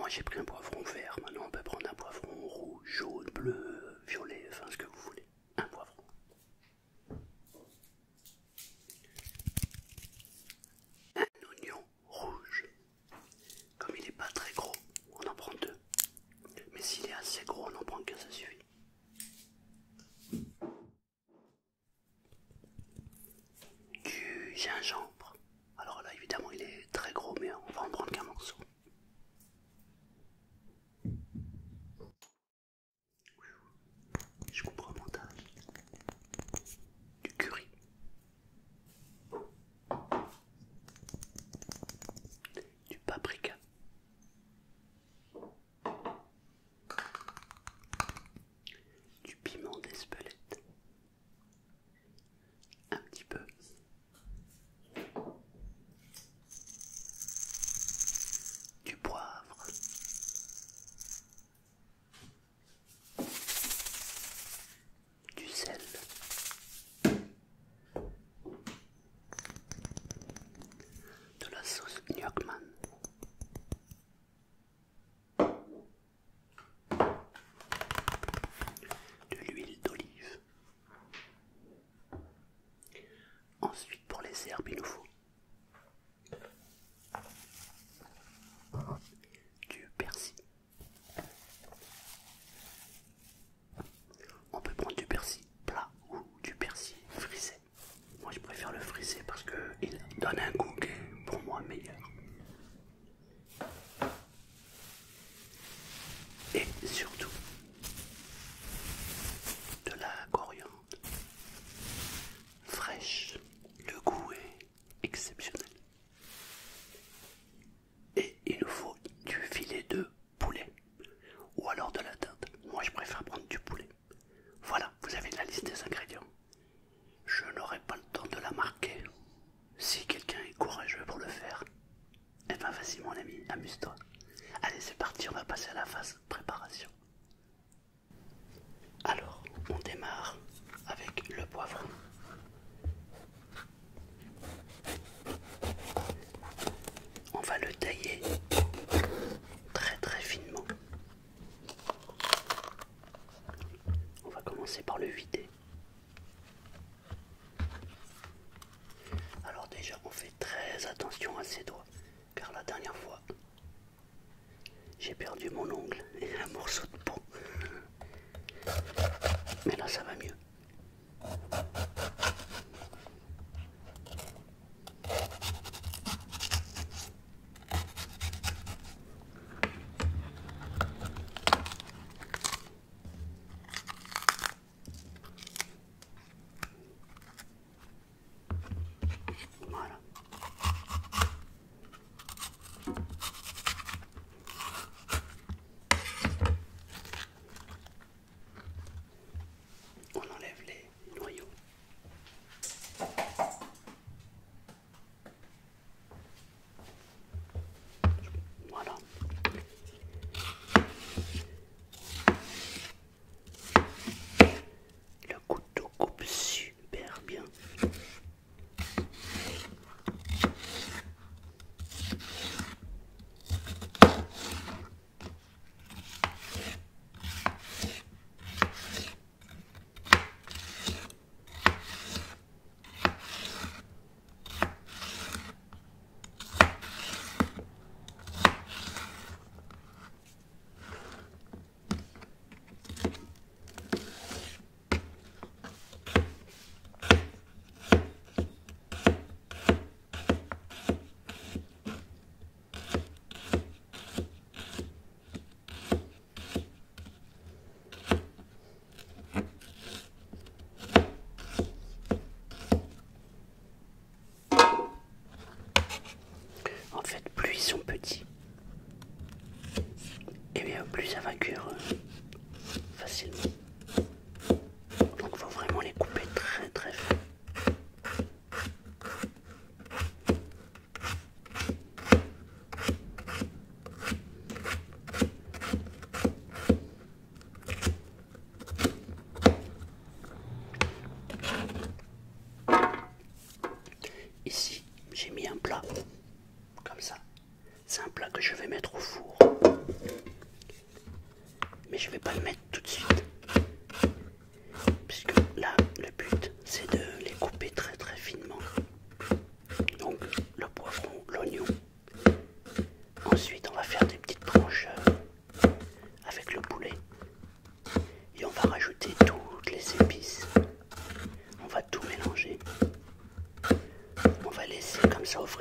moi j'ai pris un poivron vert, maintenant on peut prendre un poivron rouge, jaune, bleu, violet, enfin ce que vous voulez. Un poivron. Un oignon rouge. Comme il n'est pas très gros, on en prend deux. Mais s'il est assez gros, on en prend qu'un, ça suffit. Du gingembre. Alors là évidemment il est très gros, mais on va en prendre qu'un morceau. Je comprends au montage. Du curry. Du paprika. Du piment d'Espelette. Un petit peu. Du poivre. Du sel. De la sauce Gnocchman. De l'huile d'olive. Ensuite, pour les herbes, il nous faut du persil. On peut prendre du persil plat ou du persil frisé. Moi, je préfère le frisé parce qu'il donne un goût qui est pour moi meilleur. Et surtout, de la coriandre fraîche. Le goût est exceptionnel. Et il nous faut du filet de poulet ou alors de la dinde. Moi je préfère prendre du poulet. Voilà, vous avez la liste des ingrédients. Je n'aurai pas le temps de la marquer. Si quelqu'un est courageux pour le faire, eh ben vas-y mon ami, amuse-toi. Allez c'est parti, on va passer à la phase préparation. Alors, on démarre avec le poivron. On va le tailler très très finement. On va commencer par le vider. Alors déjà on fait très attention à ses doigts, car la dernière fois j'ai perdu mon ongle et un morceau de peau. Mais là ça va mieux. Voilà. On enlève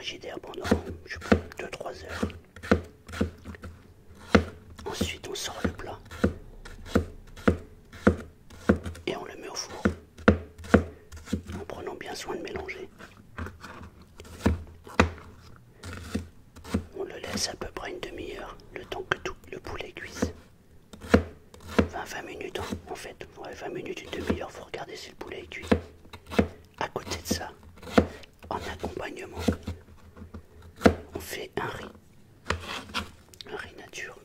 frigidaire pendant, je sais pas, 2-3 heures. Ensuite, on sort le plat et on le met au four en prenant bien soin de mélanger. On le laisse à peu près une demi-heure, le temps que tout le poulet cuise. 20 minutes en fait, ouais, 20 minutes, une demi-heure, faut regarder si le poulet est cuit. À côté de ça, en accompagnement, on fait un riz nature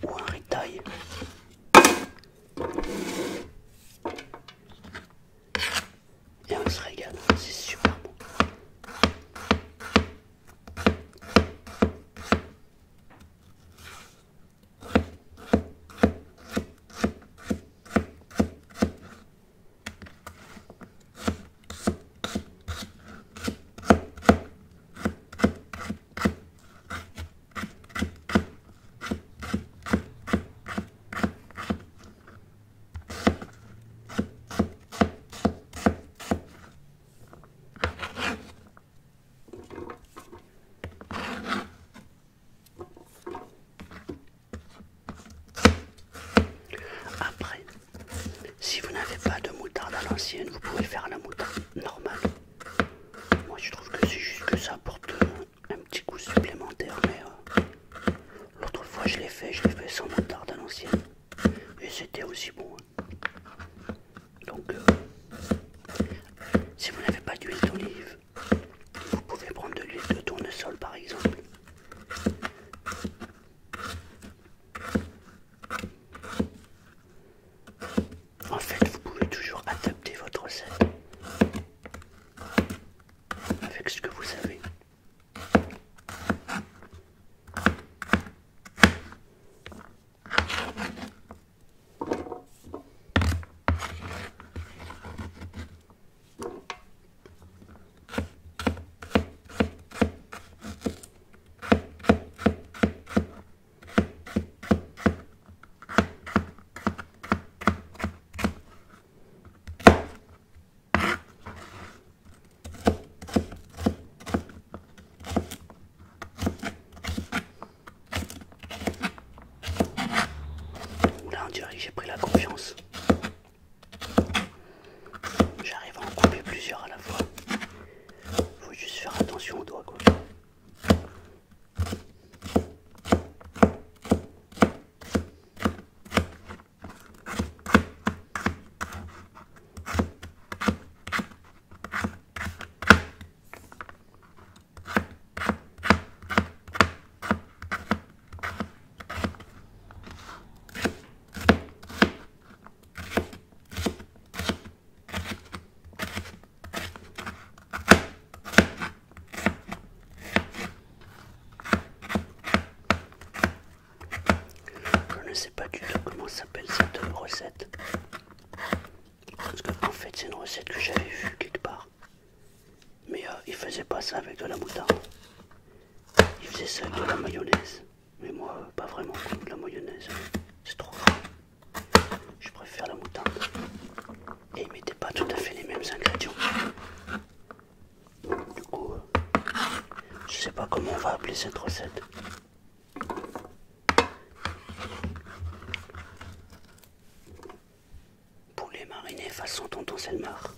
ou un riz taille. Et on se régale, c'est super bon. Après, si vous n'avez pas de moutarde à l'ancienne, vous pouvez faire la moutarde normale. Moi je trouve que c'est juste que ça apporte un petit goût supplémentaire, mais l'autre fois je l'ai fait sans moutarde à l'ancienne. Et c'était aussi bon. Donc, si vous n'avez pas d'huile d'olive, vous pouvez prendre de l'huile de tournesol par exemple. En fait, vous pouvez toujours adapter votre recette avec ce que vous savez. Là, on dirait que j'ai pris la confiance. J'arrive à en couper plusieurs à la fois. Faut juste faire attention aux doigts, quoi. Je ne sais pas du tout comment s'appelle cette recette. Parce qu'en fait, c'est une recette que j'avais vue quelque part. Mais il faisait pas ça avec de la moutarde. Il faisait ça avec de la mayonnaise. Mais moi, pas vraiment. La mayonnaise, c'est trop gras. Je préfère la moutarde. Et il mettait pas tout à fait les mêmes ingrédients. Du coup, je sais pas comment on va appeler cette recette. Poulet mariné façon tonton Selmar.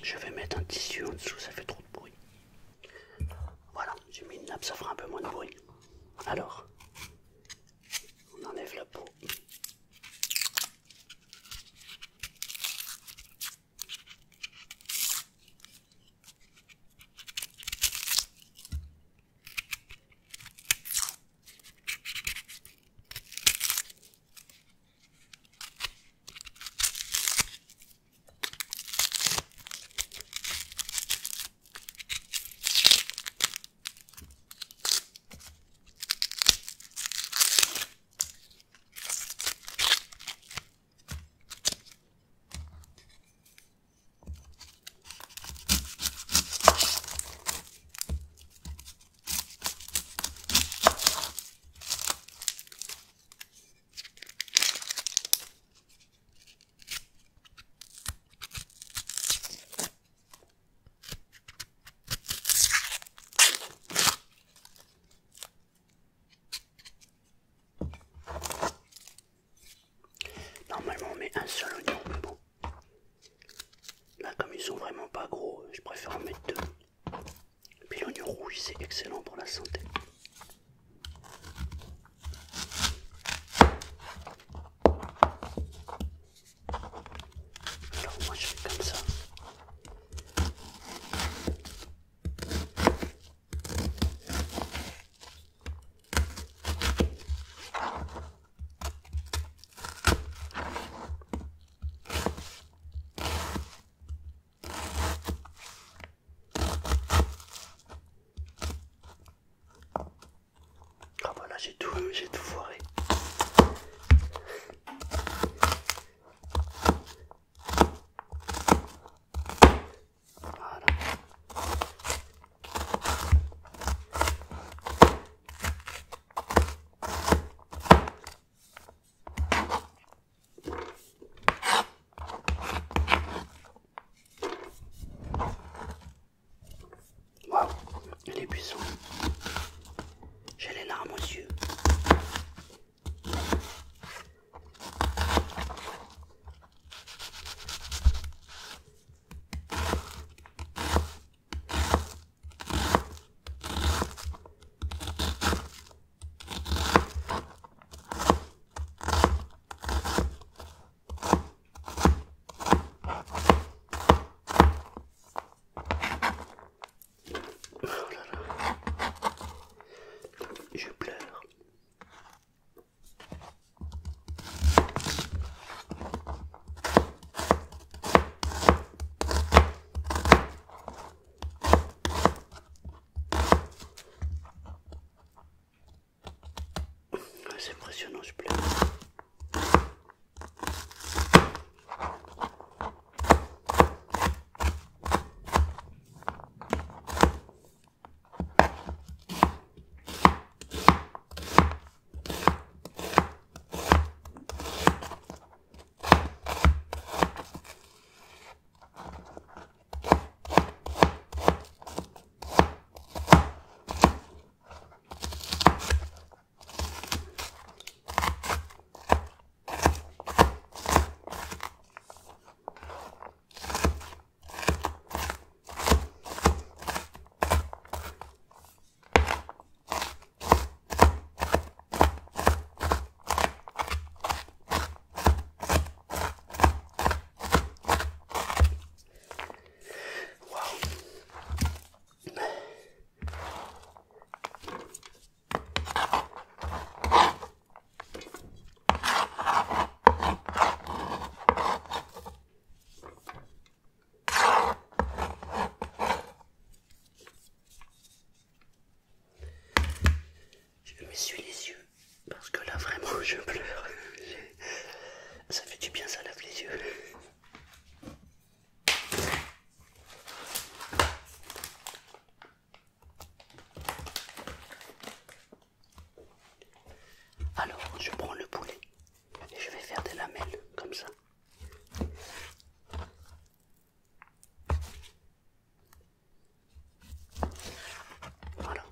Je vais mettre un tissu en dessous, ça fait trop de bruit. Voilà, j'ai mis une nappe, ça fera un peu moins de bruit. Alors, on enlève la peau. seul oignon, mais bon. Là, comme ils sont vraiment pas gros, je préfère en mettre deux. Et puis l'oignon rouge, c'est excellent pour la santé. Alors moi je fais comme ça. Ah voilà, j'ai tout foiré. Voilà. Waouh, il est puissant. J'ai les larmes aux yeux. Oh là là, je pleure. C'est impressionnant, je pleure. Je m'essuie les yeux parce que là vraiment je pleure. Ça fait du bien, ça lave les yeux. Alors je prends le poulet et je vais faire des lamelles comme ça. Voilà.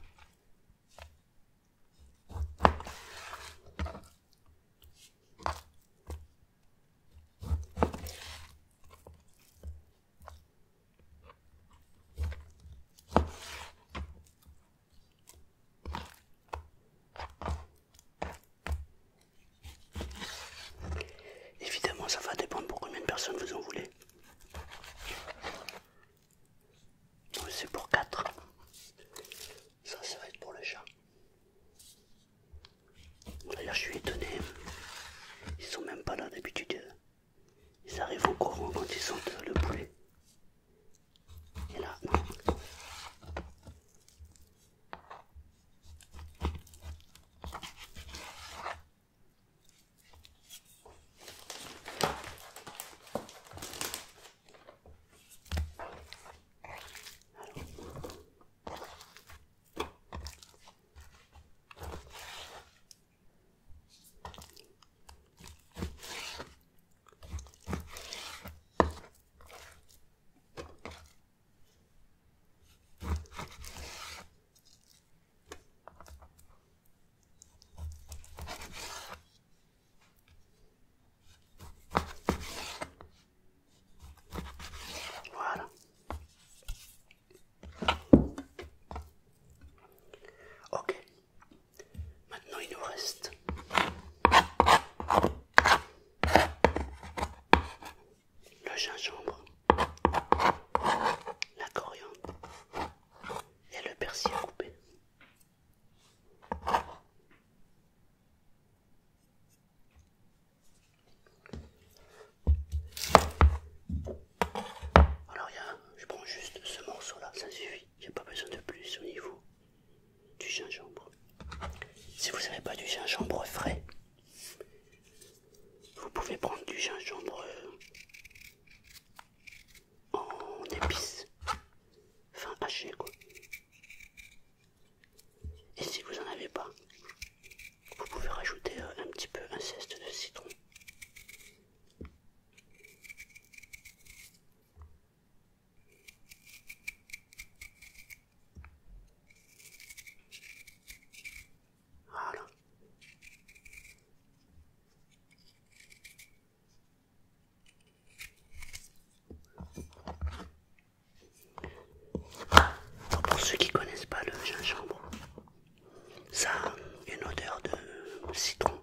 citron.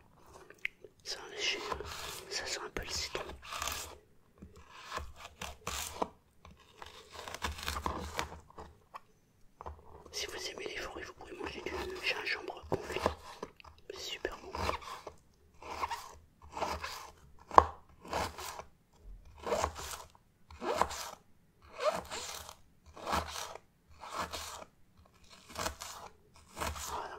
C'est un léger, ça sent un peu le citron. Si vous aimez les fruits, vous pouvez manger du gingembre confit. C'est super bon. Voilà.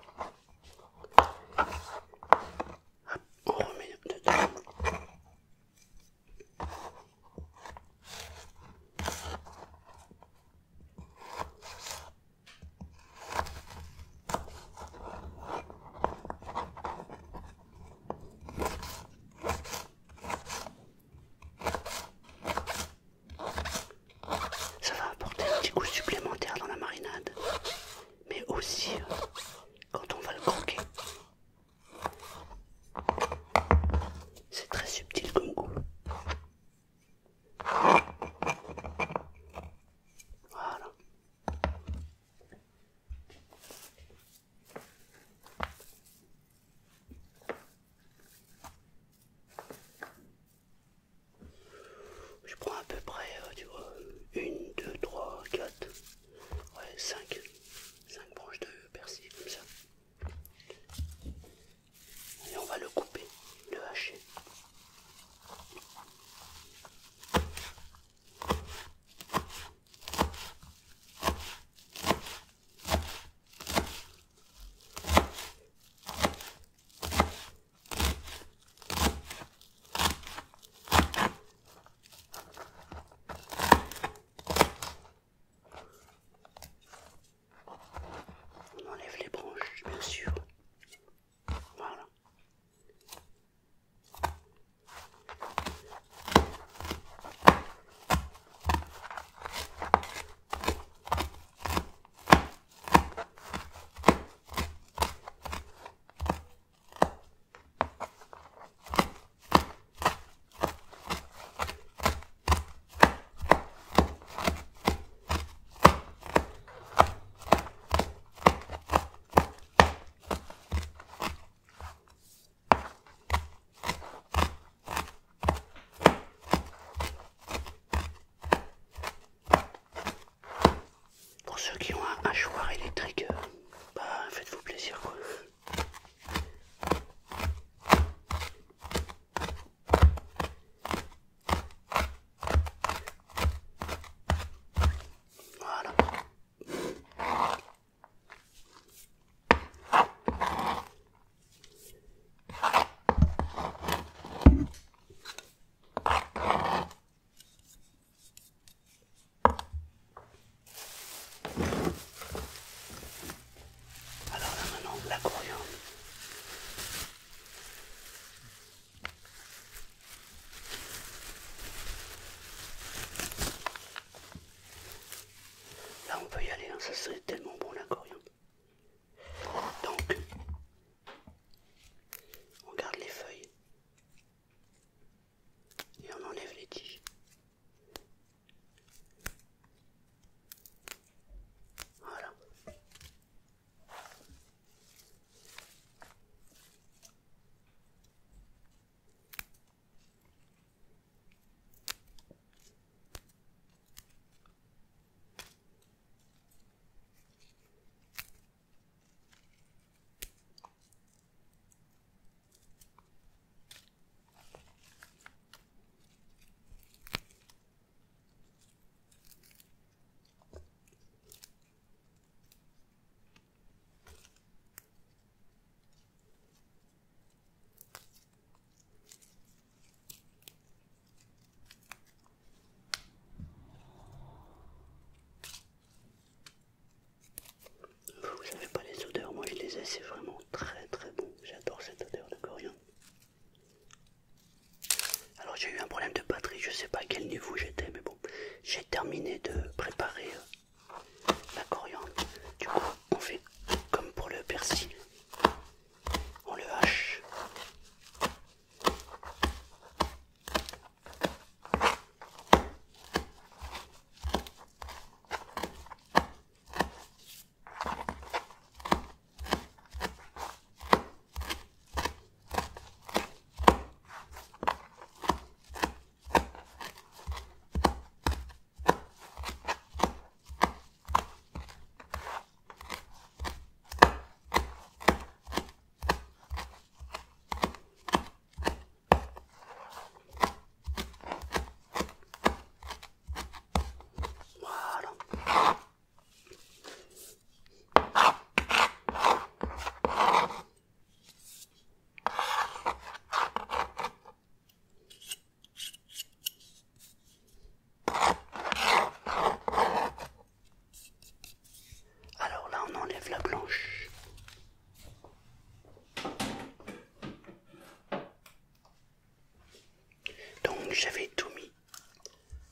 J'avais tout mis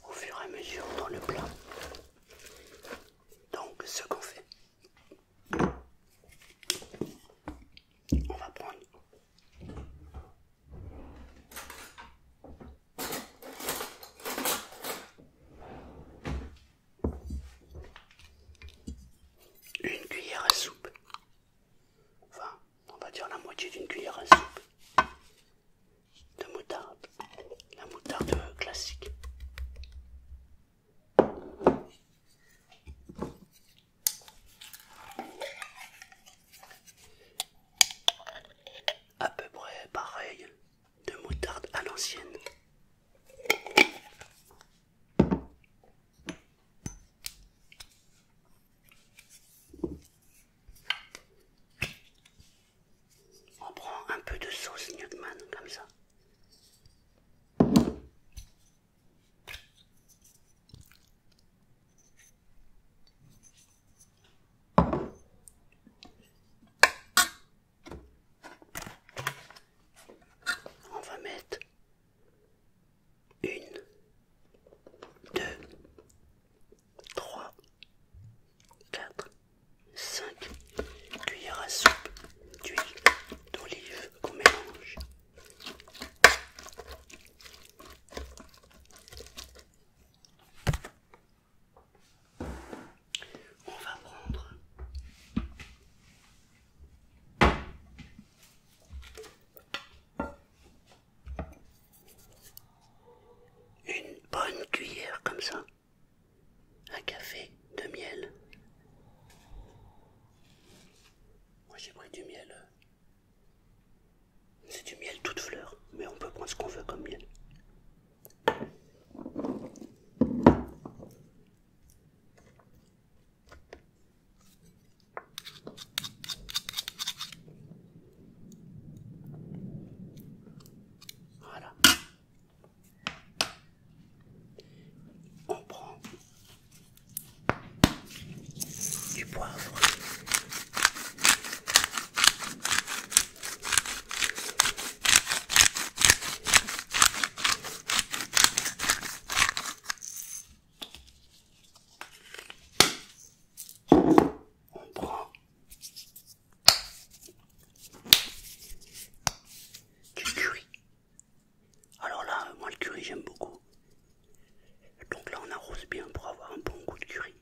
au fur et à mesure dans le plat. Donc ce qu'on fait, on va prendre une cuillère à soupe, enfin on va dire la moitié d'une cuillère à soupe de moutarde, la moutarde classique. À peu près pareil de moutarde à l'ancienne. On prend un peu de sauce Newman comme ça. On va mettre 1, 2, 3, 4, 5 cuillères à soupe d'huile d'olive qu'on mélange. On va prendre une bonne cuillère comme ça à café de miel. Moi j'ai pris du miel. C'est du miel toute fleur, mais on peut prendre ce qu'on veut comme miel. Voilà. On prend du poivre. On prend du curry. Alors là, moi le curry j'aime beaucoup. Donc là on arrose bien pour avoir un bon goût de curry.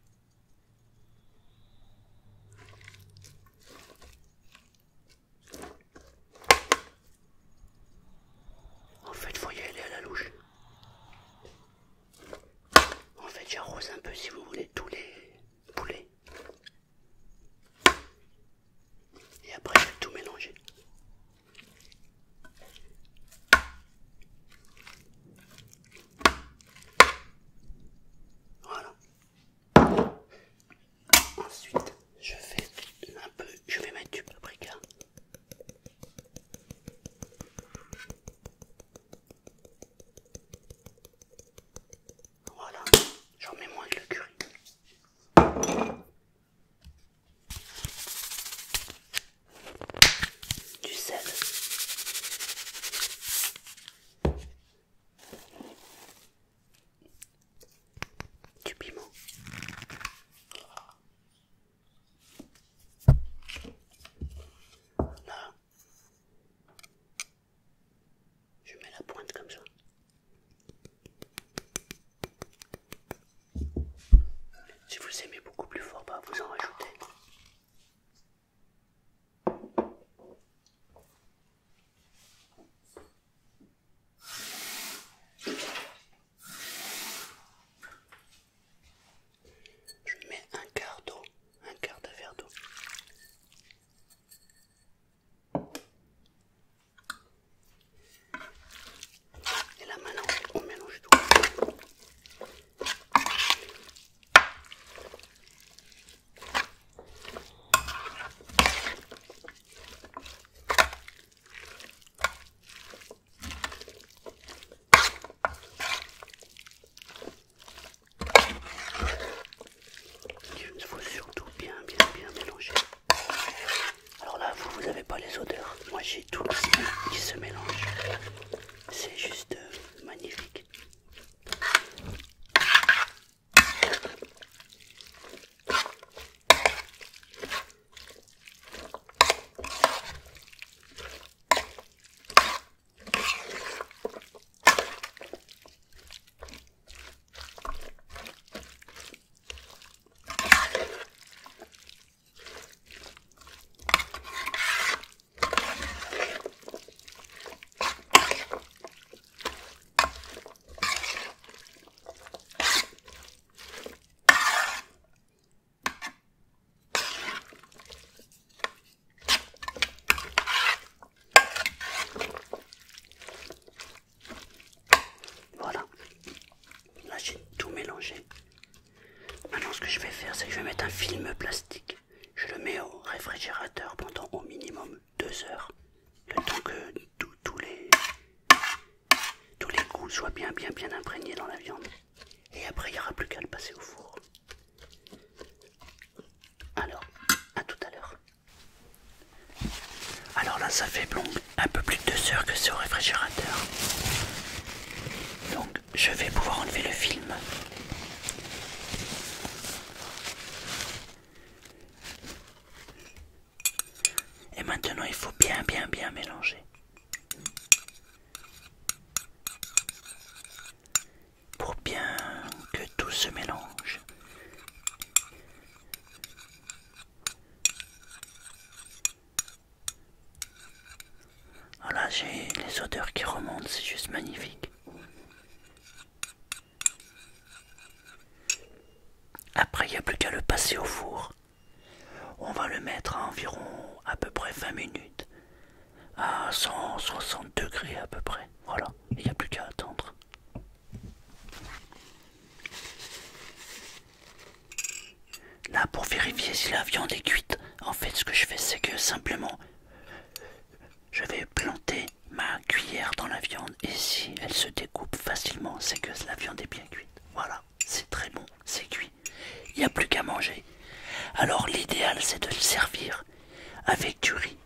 En fait, faut y aller à la louche. En fait, j'arrose un peu si vous voulez tous les poulets. Et après, je vais tout mélanger. Voilà. Ensuite, je vais mettre du paprika. Voilà, j'en mets moins que le curry. Du sel. Du piment. Là, je mets la pointe comme ça. Si vous aimez beaucoup plus fort, bah vous en rajoutez. Je mets un quart d'eau, un quart de verre d'eau. Et là maintenant, on mélange tout. Il faut surtout bien mélanger. Alors là, vous n'avez pas les odeurs. Moi, j'ai tout qui se mélange. C'est juste magnifique. soit bien imprégné dans la viande. Et après, il n'y aura plus qu'à le passer au four. Alors, à tout à l'heure. Alors là, ça fait un peu plus de 2 heures que c'est au réfrigérateur. Donc, je vais pouvoir enlever le film. Et maintenant, il faut bien mélanger. Pour bien que tout se mélange. Voilà, j'ai les odeurs qui remontent, c'est juste magnifique. Après, il n'y a plus qu'à le passer au four. On va le mettre à environ à peu près 20 minutes. À 160 degrés à peu près. Voilà, il n'y a plus qu'à attendre. Là, pour vérifier si la viande est cuite, en fait, ce que je fais, c'est que simplement, je vais planter ma cuillère dans la viande. Et si elle se découpe facilement, c'est que la viande est bien cuite. Voilà, c'est très bon, c'est cuit. Il n'y a plus qu'à manger. Alors, l'idéal, c'est de le servir avec du riz